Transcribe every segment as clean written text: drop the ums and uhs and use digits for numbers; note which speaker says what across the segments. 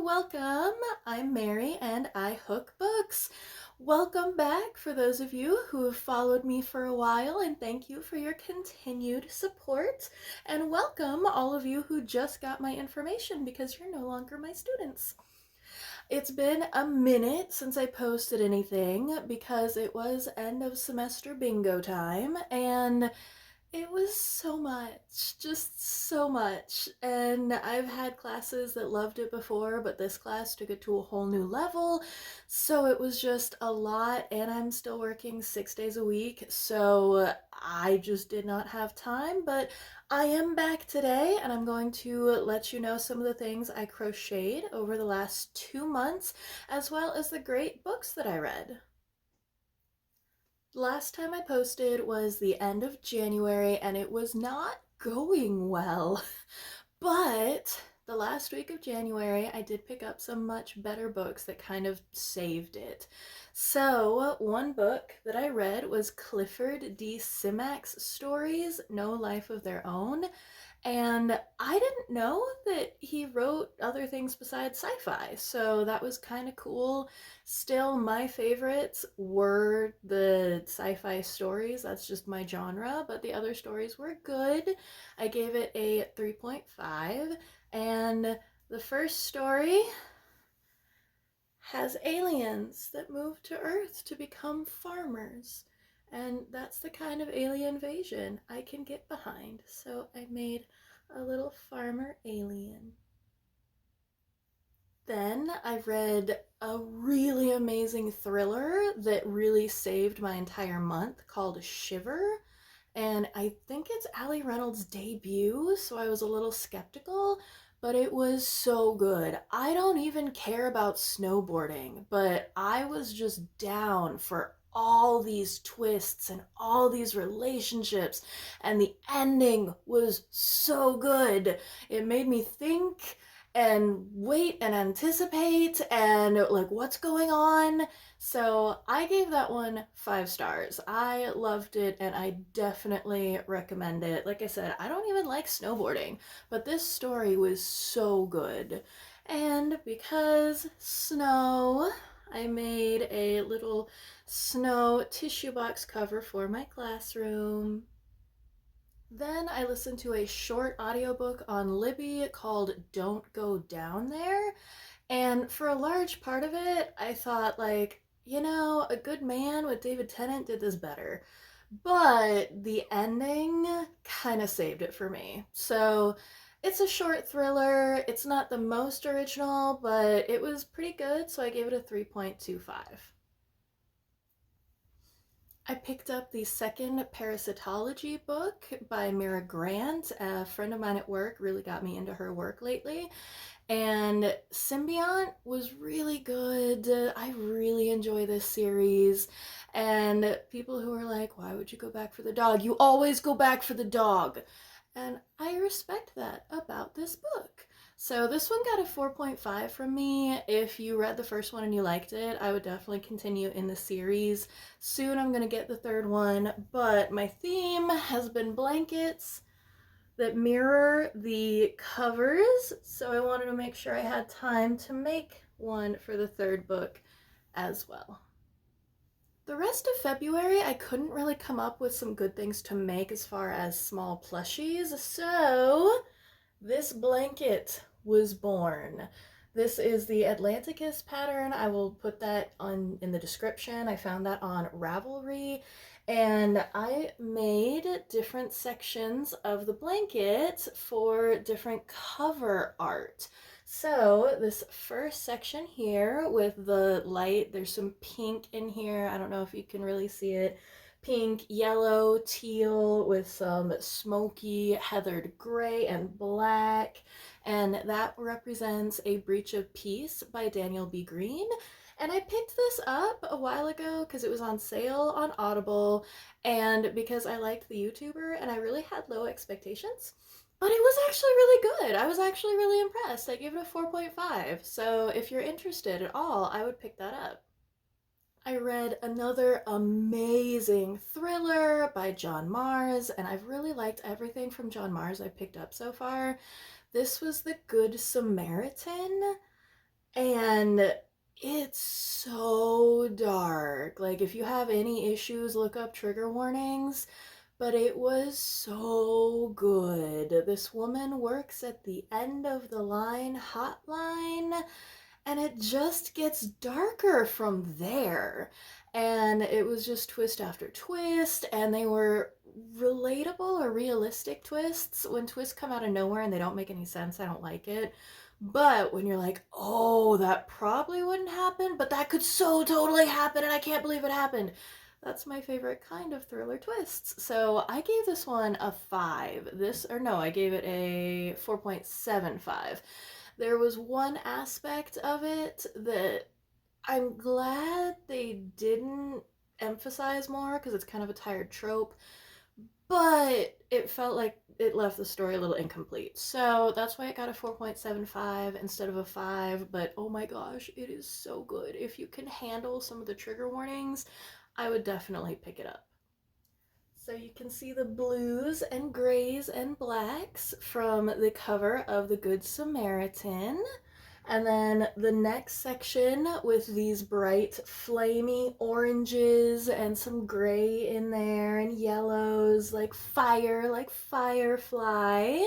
Speaker 1: welcome. I'm Mary and I hook books. Welcome back for those of you who have followed me for a while, and thank you for your continued support. And welcome all of you who just got my information because you're no longer my students. It's been a minute since I posted anything because it was end of semester bingo time, and it was so much, just so much. And I've had classes that loved it before, but this class took it to a whole new level. So it was just a lot, and I'm still working 6 days a week. So I just did not have time, but I am back today, and I'm going to let you know some of the things I crocheted over the last 2 months, as well as the great books that I read. Last time I posted was the end of January and it was not going well. But the last week of January, I did pick up some much better books that kind of saved it. So, one book that I read was Clifford D. Simak's stories, No Life of Their Own. And I didn't know that he wrote other things besides sci-fi, so that was kind of cool. Still, my favorites were the sci-fi stories. That's just my genre, but the other stories were good. I gave it a 3.5, and the first story has aliens that move to Earth to become farmers. And that's the kind of alien invasion I can get behind. So I made a little farmer alien. Then I read a really amazing thriller that really saved my entire month called Shiver. And I think it's Ali Reynolds' debut, so I was a little skeptical, but it was so good. I don't even care about snowboarding, but I was just down for all these twists and all these relationships, and the ending was so good. It made me think and wait and anticipate and like what's going on. So I gave that one 5 stars. I loved it and I definitely recommend it. Like I said, I don't even like snowboarding, but this story was so good. And because snow, I made a little snow tissue box cover for my classroom. Then I listened to a short audiobook on Libby called Don't Go Down There. And for a large part of it, I thought, like, A Good Man with David Tennant did this better. But the ending kind of saved it for me. So it's a short thriller. It's not the most original, but it was pretty good. So I gave it a 3.25. I picked up the second parasitology book by Mira Grant. A friend of mine at work really got me into her work lately. And Symbiont was really good. I really enjoy this series. And people who are like, why would you go back for the dog? You always go back for the dog. And I respect that about this book. So this one got a 4.5 from me. If you read the first one and you liked it, I would definitely continue in the series. Soon I'm going to get the third one, but my theme has been blankets that mirror the covers, so I wanted to make sure I had time to make one for the third book as well. The rest of February, I couldn't really come up with some good things to make as far as small plushies, so this blanket was born. This is the Atlanticus pattern. I will put that on in the description. I found that on Ravelry, and I made different sections of the blanket for different cover art. So this first section here with the light, there's some pink in here. I don't know if you can really see it. Pink, yellow, teal with some smoky heathered gray and black. And that represents A Breach of Peace by Daniel B. Green. And I picked this up a while ago because it was on sale on Audible and because I liked the YouTuber and I really had low expectations. But it was actually really good. I was actually really impressed. I gave it a 4.5. So if you're interested at all, I would pick that up. I read another amazing thriller by John Mars, and I've really liked everything from John Mars I've picked up so far. This was The Good Samaritan, And it's so dark. Like, if you have any issues, look up trigger warnings. But it was so good. This woman works at the end of the line hotline, and it just gets darker from there. And it was just twist after twist, and they were relatable or realistic twists. When twists come out of nowhere and they don't make any sense, I don't like it. But when you're like, oh, that probably wouldn't happen, but that could so totally happen, and I can't believe it happened. That's my favorite kind of thriller twists. So I gave this one a 5. I gave it a 4.75. There was one aspect of it that I'm glad they didn't emphasize more because it's kind of a tired trope, but it felt like it left the story a little incomplete. So that's why it got a 4.75 instead of a 5. But oh my gosh, it is so good. If you can handle some of the trigger warnings, I would definitely pick it up. So you can see the blues and grays and blacks from the cover of The Good Samaritan. And then the next section with these bright, flamey oranges and some gray in there and yellows, like fire, like Firefly.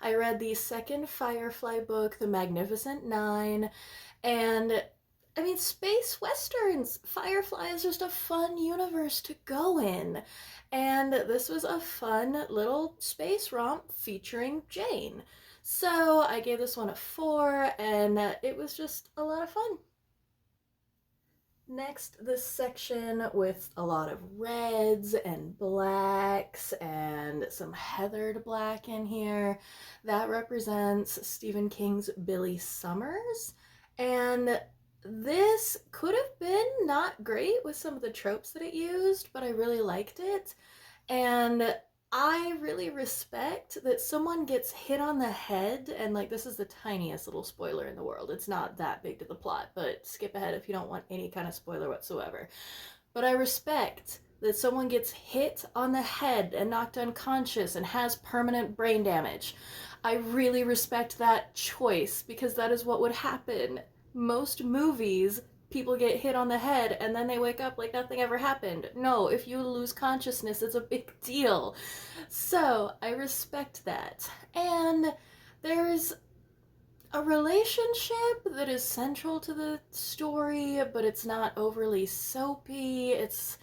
Speaker 1: I read the second Firefly book, The Magnificent Nine, and I mean, space westerns. Firefly is just a fun universe to go in. And this was a fun little space romp featuring Jane. So I gave this one a 4, and it was just a lot of fun. Next, this section with a lot of reds and blacks and some heathered black in here. That represents Stephen King's Billy Summers. And this could have been not great with some of the tropes that it used, but I really liked it. And I really respect that someone gets hit on the head, and like, this is the tiniest little spoiler in the world. It's not that big to the plot, but skip ahead if you don't want any kind of spoiler whatsoever. But I respect that someone gets hit on the head and knocked unconscious and has permanent brain damage. I really respect that choice because that is what would happen. Most movies, people get hit on the head and then they wake up like nothing ever happened. No, if you lose consciousness, it's a big deal. So I respect that. And there's a relationship that is central to the story, but it's not overly soapy. It's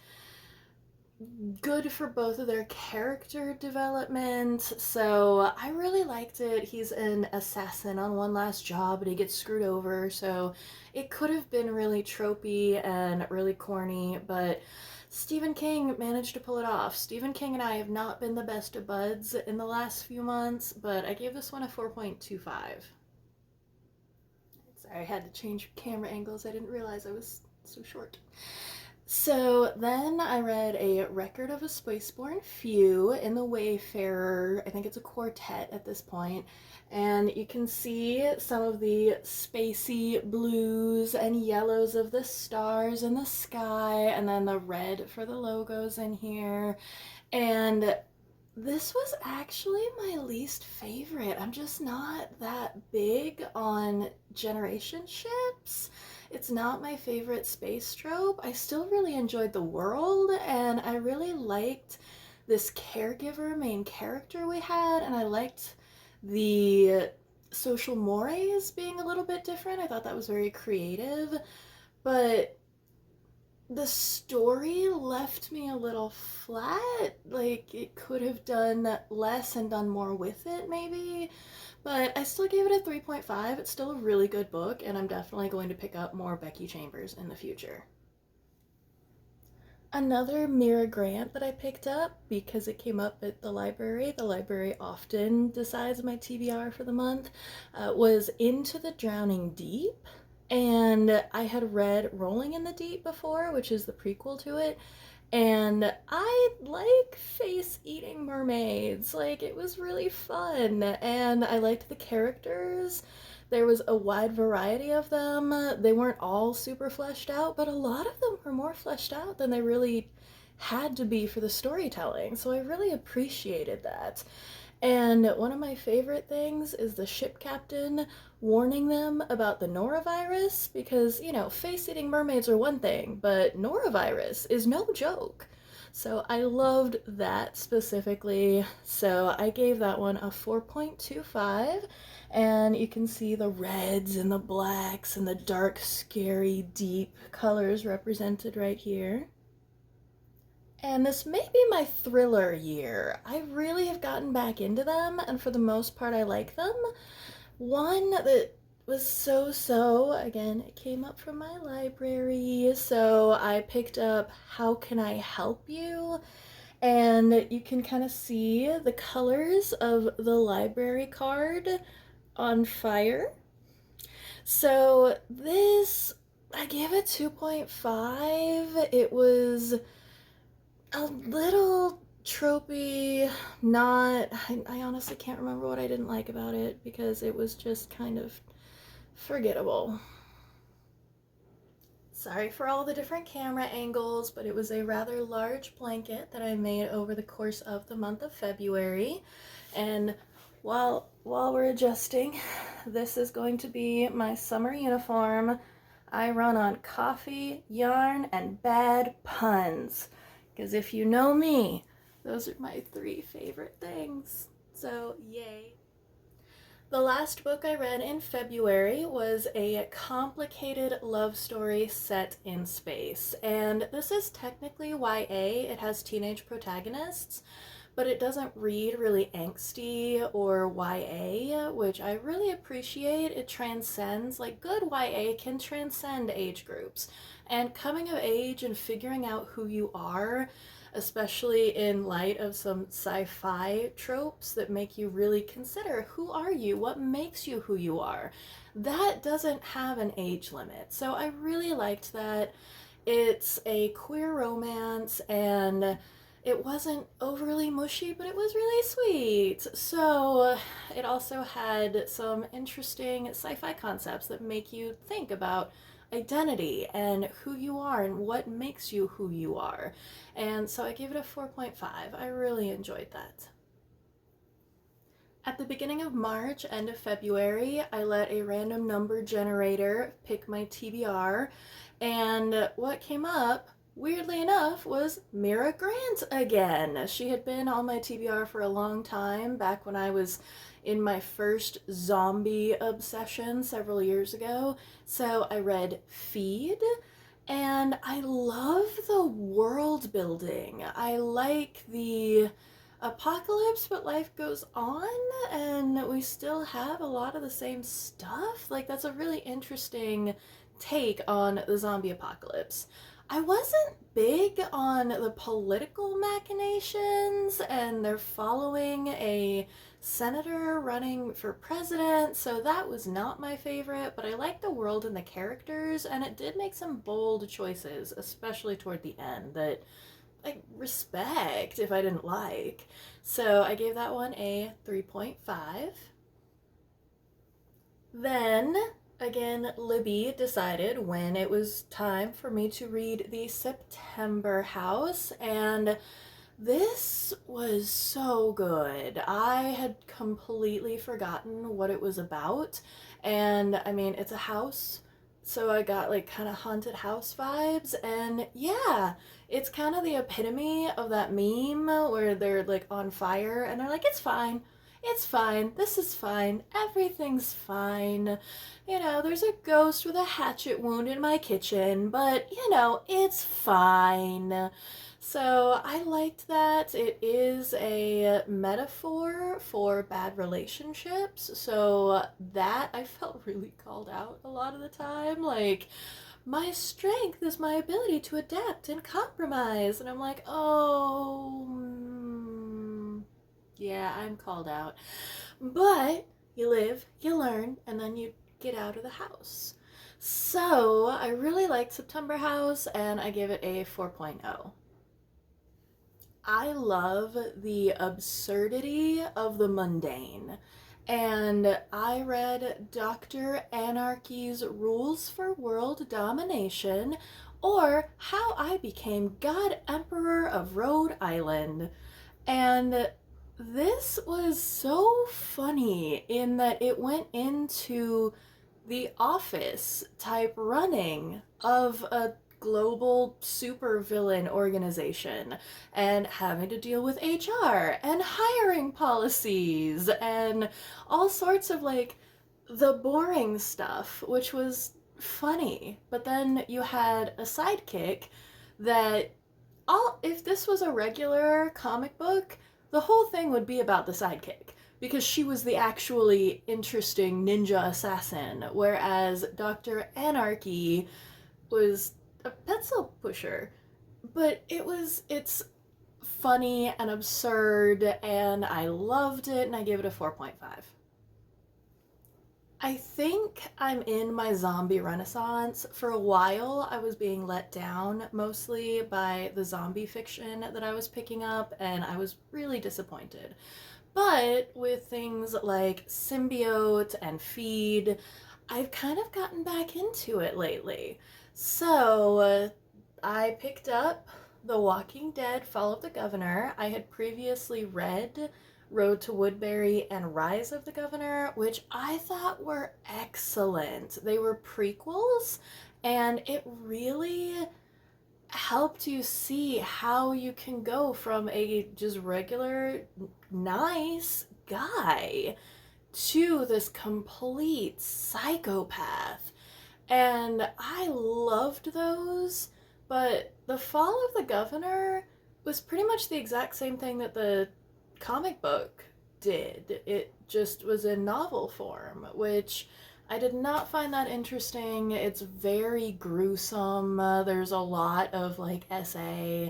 Speaker 1: good for both of their character development. So I really liked it. He's an assassin on one last job, but he gets screwed over. So it could have been really tropey and really corny, but Stephen King managed to pull it off. Stephen King and I have not been the best of buds in the last few months, but I gave this one a 4.25. Sorry, I had to change camera angles. I didn't realize I was so short. So then I read A Record of a Spaceborne Few in the Wayfarer. I think it's a quartet at this point. And you can see some of the spacey blues and yellows of the stars in the sky, and then the red for the logos in here. And this was actually my least favorite. I'm just not that big on generation ships. It's not my favorite space trope. I still really enjoyed the world, and I really liked this caregiver main character we had, and I liked the social mores being a little bit different. I thought that was very creative, but the story left me a little flat. Like, it could have done less and done more with it, maybe. But I still gave it a 3.5. It's still a really good book, and I'm definitely going to pick up more Becky Chambers in the future. Another Mira Grant that I picked up because it came up at the library often decides my TBR for the month, was Into the Drowning Deep. And I had read Rolling in the Deep before, which is the prequel to it, and I like face-eating mermaids. Like, it was really fun, and I liked the characters. There was a wide variety of them. They weren't all super fleshed out, but a lot of them were more fleshed out than they really had to be for the storytelling, so I really appreciated that. And one of my favorite things is the ship captain warning them about the norovirus because, face eating mermaids are one thing, but norovirus is no joke. So I loved that specifically. So I gave that one a 4.25. And you can see the reds and the blacks and the dark, scary, deep colors represented right here. And this may be my thriller year. I really have gotten back into them, and for the most part, I like them. One that was so, again, it came up from my library, so I picked up How Can I Help You? And you can kind of see the colors of the library card on fire. So this, I gave it 2.5. It was a little tropey, not. I honestly can't remember what I didn't like about it because it was just kind of forgettable. Sorry for all the different camera angles, but it was a rather large blanket that I made over the course of the month of February. And while we're adjusting, this is going to be my summer uniform. I run on coffee, yarn, and bad puns. Because if you know me, those are my 3 favorite things. So, yay. The last book I read in February was a complicated love story set in space. And this is technically YA, it has teenage protagonists, but it doesn't read really angsty or YA, which I really appreciate. It transcends, like, good YA can transcend age groups. And coming of age and figuring out who you are, especially in light of some sci-fi tropes that make you really consider who are you, what makes you who you are. That doesn't have an age limit. So I really liked that. It's a queer romance and it wasn't overly mushy, but it was really sweet. So it also had some interesting sci-fi concepts that make you think about identity and who you are and what makes you who you are. And so I gave it a 4.5. I really enjoyed that. At the beginning of March, end of February, I let a random number generator pick my TBR, and what came up, weirdly enough, was Mira Grant again. She had been on my TBR for a long time, back when I was in my first zombie obsession several years ago. So I read Feed, and I love the world building. I like the apocalypse, but life goes on, and we still have a lot of the same stuff. Like, that's a really interesting take on the zombie apocalypse. I wasn't big on the political machinations, and they're following a senator running for president, so that was not my favorite, but I liked the world and the characters, and it did make some bold choices, especially toward the end, that I respect if I didn't like. So I gave that one a 3.5. Then, again, Libby decided when it was time for me to read the September House, and this was so good. I had completely forgotten what it was about, and I mean, it's a house, so I got like kind of haunted house vibes, and yeah, it's kind of the epitome of that meme where they're like on fire and they're like, it's fine, this is fine, everything's fine. There's a ghost with a hatchet wound in my kitchen, but it's fine. So I liked that. It is a metaphor for bad relationships. So that I felt really called out a lot of the time. Like, my strength is my ability to adapt and compromise. And I'm like, oh, yeah, I'm called out. But you live, you learn, and then you get out of the house. So I really liked September House, and I give it a 4.0. I love the absurdity of the mundane. And I read Dr. Anarchy's Rules for World Domination, or How I Became God Emperor of Rhode Island. And This was so funny in that it went into the office type running of a global supervillain organization and having to deal with HR and hiring policies and all sorts of like the boring stuff, which was funny. But then you had a sidekick that all if this was a regular comic book, the whole thing would be about the sidekick because she was the actually interesting ninja assassin, whereas Dr. Anarchy was a pencil pusher. But it's funny and absurd, and I loved it, and I gave it a 4.5. I think I'm in my zombie renaissance. For a while, I was being let down mostly by the zombie fiction that I was picking up, and I was really disappointed. But with things like Symbiote and Feed, I've kind of gotten back into it lately. So I picked up The Walking Dead Fall of the Governor. I had previously read Road to Woodbury and Rise of the Governor, which I thought were excellent. They were prequels, and it really helped you see how you can go from a just regular, nice guy to this complete psychopath. And I loved those, but The Fall of the Governor was pretty much the exact same thing that the comic book did. It just was in novel form, which I did not find that interesting. It's very gruesome. There's a lot of like SA.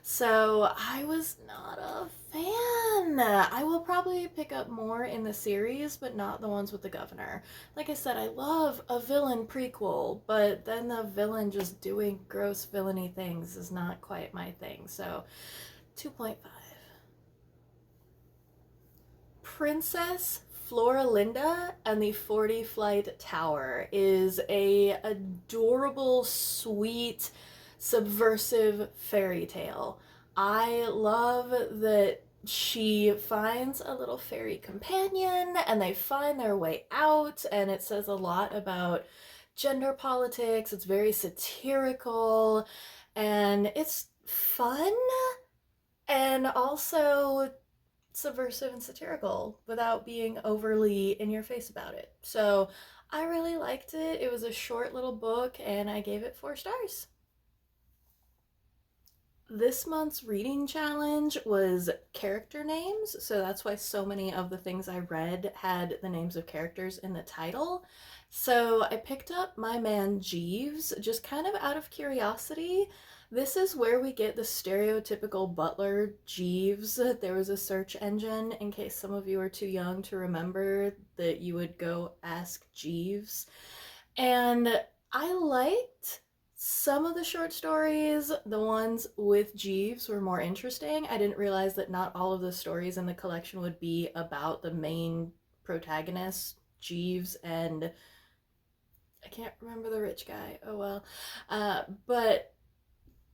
Speaker 1: So I was not a fan. I will probably pick up more in the series, but not the ones with the governor. Like I said, I love a villain prequel, but then the villain just doing gross villainy things is not quite my thing. So 2.5. Princess Floralinda and the 40 Flight Tower is a adorable, sweet, subversive fairy tale. I love that she finds a little fairy companion and they find their way out, and it says a lot about gender politics. It's very satirical and it's fun and also subversive and satirical without being overly in your face about it. So I really liked it. It was a short little book and I gave it 4 stars. This month's reading challenge was character names, so that's why so many of the things I read had the names of characters in the title. So I picked up My Man Jeeves just kind of out of curiosity. This is where we get the stereotypical butler Jeeves. There was a search engine in case some of you are too young to remember that you would go ask Jeeves. And I liked some of the short stories. The ones with Jeeves were more interesting. I didn't realize that not all of the stories in the collection would be about the main protagonist, Jeeves, and I can't remember the rich guy. Oh well. But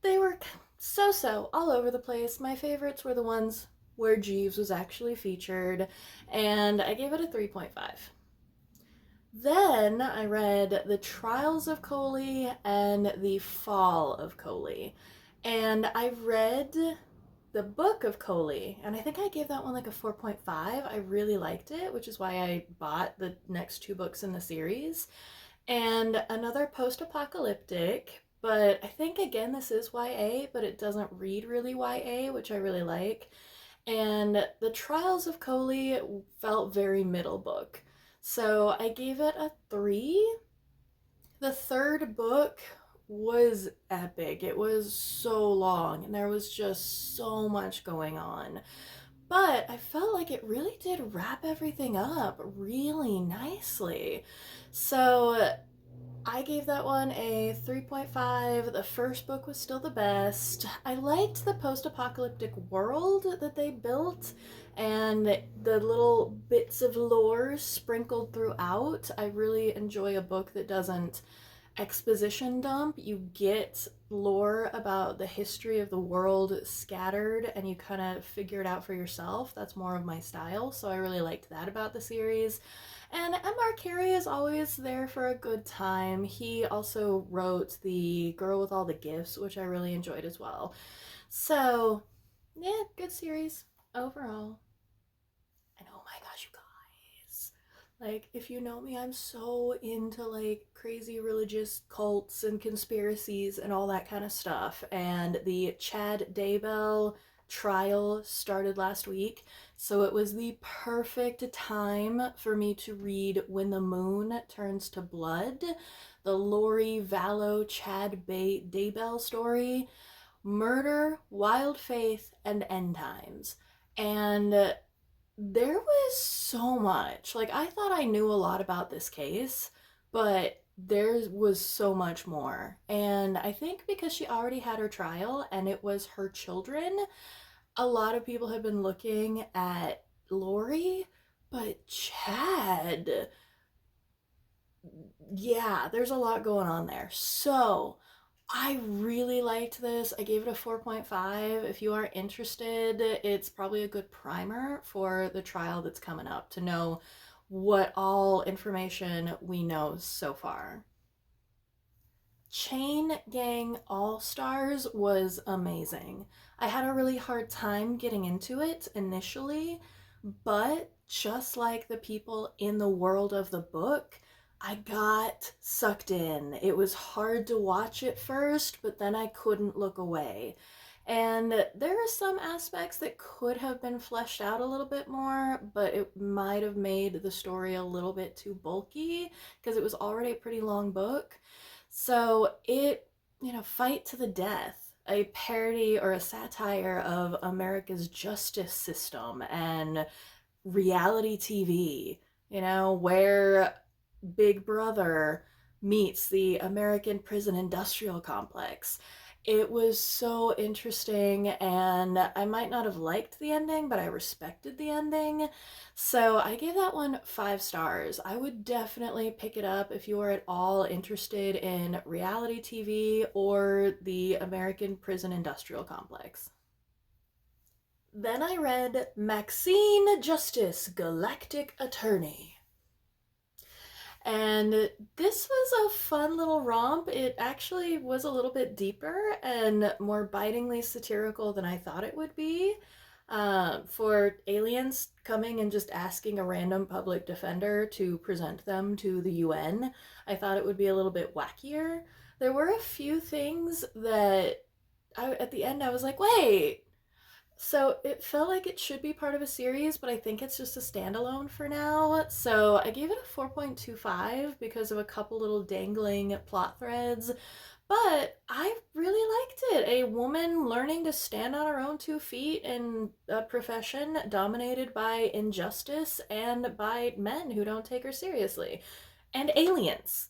Speaker 1: they were so so all over the place. My favorites were the ones where Jeeves was actually featured, and I gave it a 3.5. Then I read The Trials of Coley and The Fall of Coley. And I read the book of Coley, and I think I gave that one like a 4.5. I really liked it, which is why I bought the next 2 books in the series. And another post apocalyptic, but I think again this is YA, but it doesn't read really YA, which I really like. And The Trials of Coley felt very middle book. So I gave it a 3. The third book was epic. It was so long and there was just so much going on. But I felt like it really did wrap everything up really nicely. So I gave that one a 3.5. The first book was still the best. I liked the post apocalyptic world that they built and the little bits of lore sprinkled throughout. I really enjoy a book that doesn't exposition dump. You get lore about the history of the world scattered and you kind of figure it out for yourself. That's more of my style, so I really liked that about the series. And M.R. Carey is always there for a good time. He also wrote The Girl with All the Gifts, which I really enjoyed as well. So, yeah, good series overall. And oh my gosh, you guys. Like, if you know me, I'm so into like crazy religious cults and conspiracies and all that kind of stuff. And the Chad Daybell trial started last week. So it was the perfect time for me to read When the Moon Turns to Blood, the Lori Vallow Daybell story. Murder, Wild Faith, and End Times. And there was so much. Like, I thought I knew a lot about this case, but there was so much more. And I think because she already had her trial and it was her children, a lot of people have been looking at Lori, but Chad, yeah, there's a lot going on there. So, I really liked this. I gave it a 4.5. If you are interested, it's probably a good primer for the trial that's coming up to know what all information we know so far. Chain Gang All Stars was amazing. I had a really hard time getting into it initially, but just like the people in the world of the book, I got sucked in. It was hard to watch at first, but then I couldn't look away. And there are some aspects that could have been fleshed out a little bit more, but it might have made the story a little bit too bulky because it was already a pretty long book. So it, Fight to the Death, a parody or a satire of America's justice system and reality TV, where Big Brother meets the American prison industrial complex. It was so interesting, and I might not have liked the ending, but I respected the ending. So I gave that one 5 stars. I would definitely pick it up if you are at all interested in reality TV or the American prison industrial complex. Then I read Maxine Justice, Galactic Attorney. And this was a fun little romp. It actually was a little bit deeper and more bitingly satirical than I thought it would be. For aliens coming and just asking a random public defender to present them to the UN, I thought it would be a little bit wackier. There were a few things that at the end I was like, wait, so it felt like it should be part of a series, but I think it's just a standalone for now. So I gave it a 4.25 because of a couple little dangling plot threads. But I really liked it. A woman learning to stand on her own 2 feet in a profession dominated by injustice and by men who don't take her seriously. And aliens.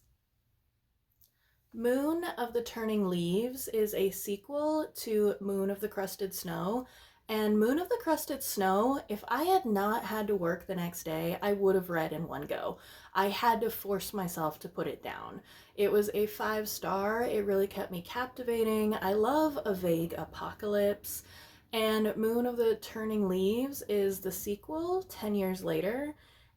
Speaker 1: Moon of the Turning Leaves is a sequel to Moon of the Crusted Snow. And Moon of the Crusted Snow, if I had not had to work the next day, I would have read in one go. I had to force myself to put it down. It was a 5 star. It really kept me captivating. I love a vague apocalypse. And Moon of the Turning Leaves is the sequel 10 years later.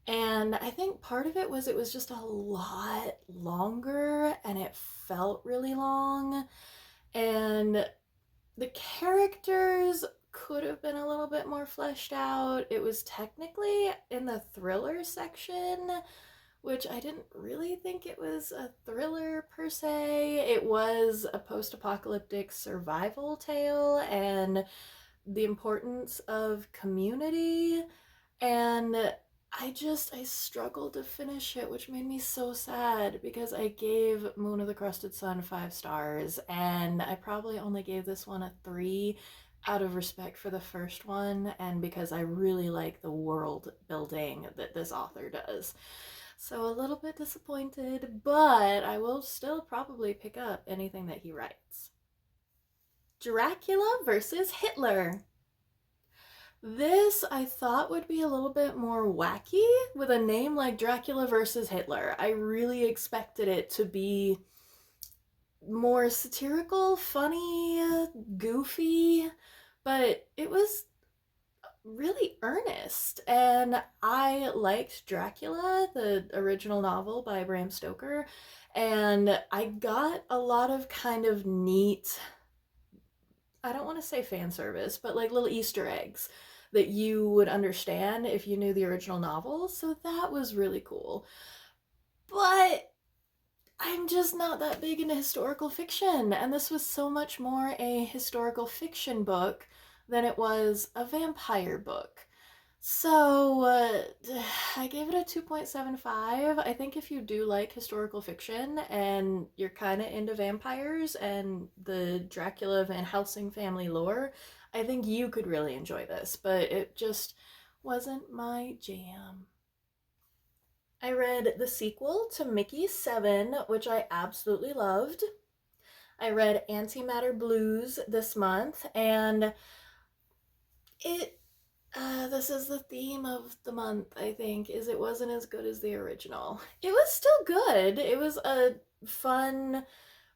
Speaker 1: And I think part of it was just a lot longer and it felt really long. And the characters could have been a little bit more fleshed out. It was technically in the thriller section, which I didn't really think it was a thriller per se. It was a post apocalyptic survival tale and the importance of community. And I struggled to finish it, which made me so sad because I gave Moon of the Crusted Sun 5 stars, and I probably only gave this one a 3 out of respect for the first one and because I really like the world building that this author does. So a little bit disappointed, but I will still probably pick up anything that he writes. Dracula versus Hitler. This I thought would be a little bit more wacky with a name like Dracula versus Hitler. I really expected it to be more satirical, funny, goofy, but it was really earnest. And I liked Dracula, the original novel by Bram Stoker, and I got a lot of kind of neat, I don't want to say fan service, but like little Easter eggs that you would understand if you knew the original novel. So that was really cool. But I'm just not that big into historical fiction, and this was so much more a historical fiction book than it was a vampire book. So, I gave it a 2.75. I think if you do like historical fiction and you're kind of into vampires and the Dracula Van Helsing family lore, I think you could really enjoy this, but it just wasn't my jam. I read the sequel to Mickey 7, which I absolutely loved. I read Antimatter Blues this month, and it this is the theme of the month, I think, is it wasn't as good as the original. It was still good. It was a fun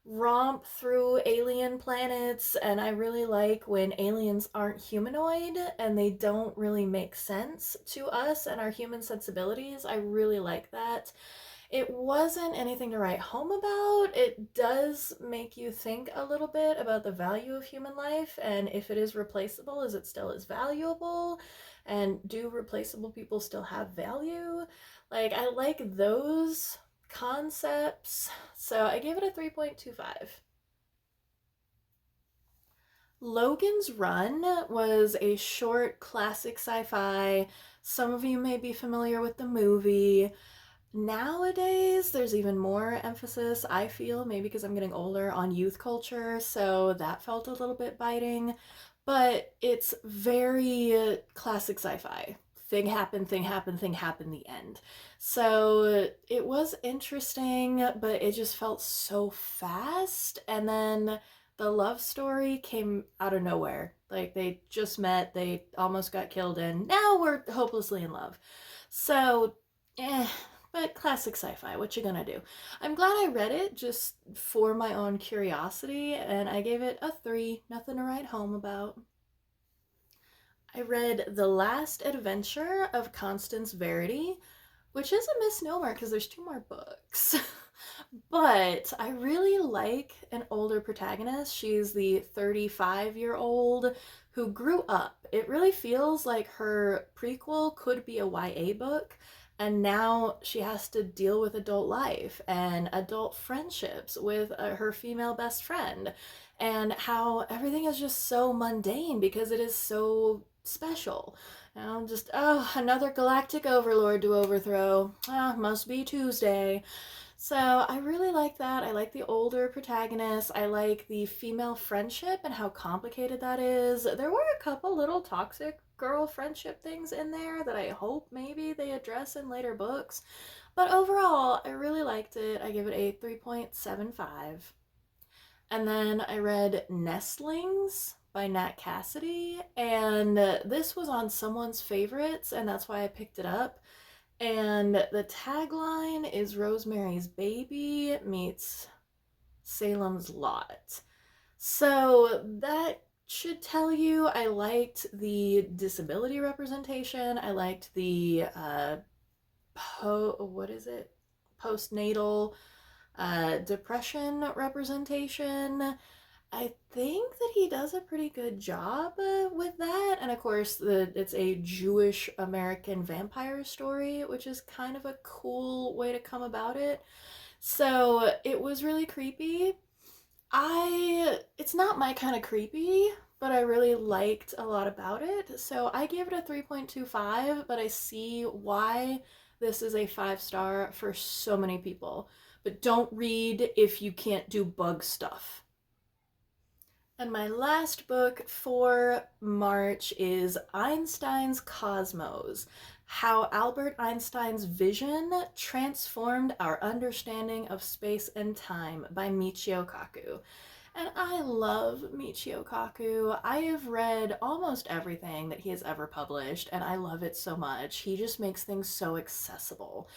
Speaker 1: romp through alien planets, and I really like when aliens aren't humanoid and they don't really make sense to us and our human sensibilities. I really like that. It wasn't anything to write home about. It does make you think a little bit about the value of human life and if it is replaceable, is it still as valuable? And do replaceable people still have value? Like, I like those concepts. So I gave it a 3.25. Logan's Run was a short classic sci fi. Some of you may be familiar with the movie. Nowadays, there's even more emphasis, I feel, maybe because I'm getting older, on youth culture, so that felt a little bit biting. But it's very classic sci fi. Thing happened, thing happened, thing happened, the end. So it was interesting, but it just felt so fast. And then the love story came out of nowhere. Like they just met, they almost got killed, and now we're hopelessly in love. So, eh, but classic sci-fi, what you gonna do? I'm glad I read it just for my own curiosity, and I gave it a 3, nothing to write home about. I read The Last Adventure of Constance Verity, which is a misnomer because there's 2 more books. But I really like an older protagonist. She's the 35-year-old who grew up. It really feels like her prequel could be a YA book, and now she has to deal with adult life and adult friendships with her female best friend, and how everything is just so mundane because it is so special. You know, just, oh, another galactic overlord to overthrow. Ah, must be Tuesday. So I really like that. I like the older protagonist. I like the female friendship and how complicated that is. There were a couple little toxic girl friendship things in there that I hope maybe they address in later books. But overall, I really liked it. I give it a 3.75. And then I read Nestlings by Nat Cassidy, and this was on someone's favorites, and that's why I picked it up. And the tagline is Rosemary's Baby meets Salem's Lot. So that should tell you I liked the disability representation. I liked the what is it? Postnatal depression representation. I think that he does a pretty good job with that. And of course, it's a Jewish American vampire story, which is kind of a cool way to come about it. So it was really creepy. It's not my kind of creepy, but I really liked a lot about it. So I gave it a 3.25, but I see why this is a 5 star for so many people. But don't read if you can't do bug stuff. And my last book for March is Einstein's Cosmos: How Albert Einstein's Vision Transformed Our Understanding of Space and Time by Michio Kaku. And I love Michio Kaku. I have read almost everything that he has ever published, and I love it so much. He just makes things so accessible.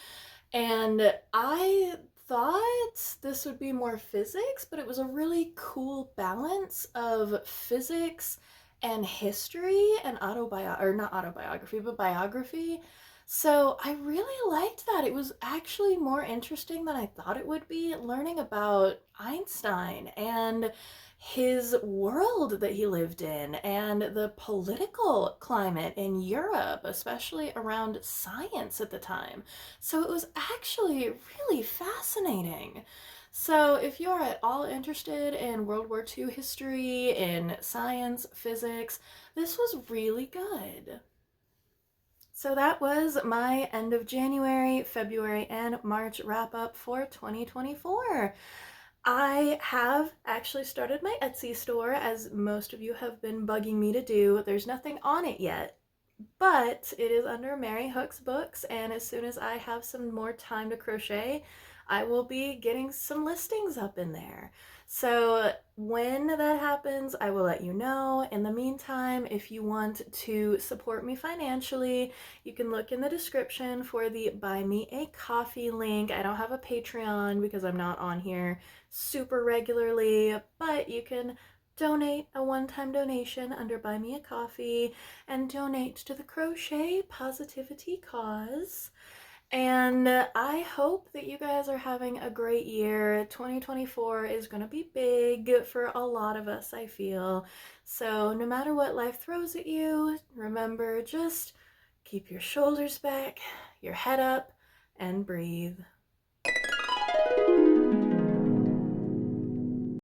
Speaker 1: And I thought this would be more physics, but it was a really cool balance of physics and history and or not autobiography, but biography. So I really liked that. It was actually more interesting than I thought it would be, learning about Einstein and his world that he lived in and the political climate in Europe, especially around science at the time. So it was actually really fascinating. So, if you're at all interested in World War II history, in science, physics, this was really good. So that was my end of January, February, and March wrap up for 2024. I have actually started my Etsy store, as most of you have been bugging me to do. There's nothing on it yet, but it is under Mary Hook's Books, and as soon as I have some more time to crochet, I will be getting some listings up in there. So when that happens, I will let you know. In the meantime, if you want to support me financially, you can look in the description for the Buy Me a Coffee link. I don't have a Patreon because I'm not on here super regularly, but you can donate a one-time donation under Buy Me a Coffee and donate to the Crochet Positivity cause. And I hope that you guys are having a great year. 2024 is going to be big for a lot of us, I feel. So, no matter what life throws at you, remember, just keep your shoulders back, your head up, and breathe.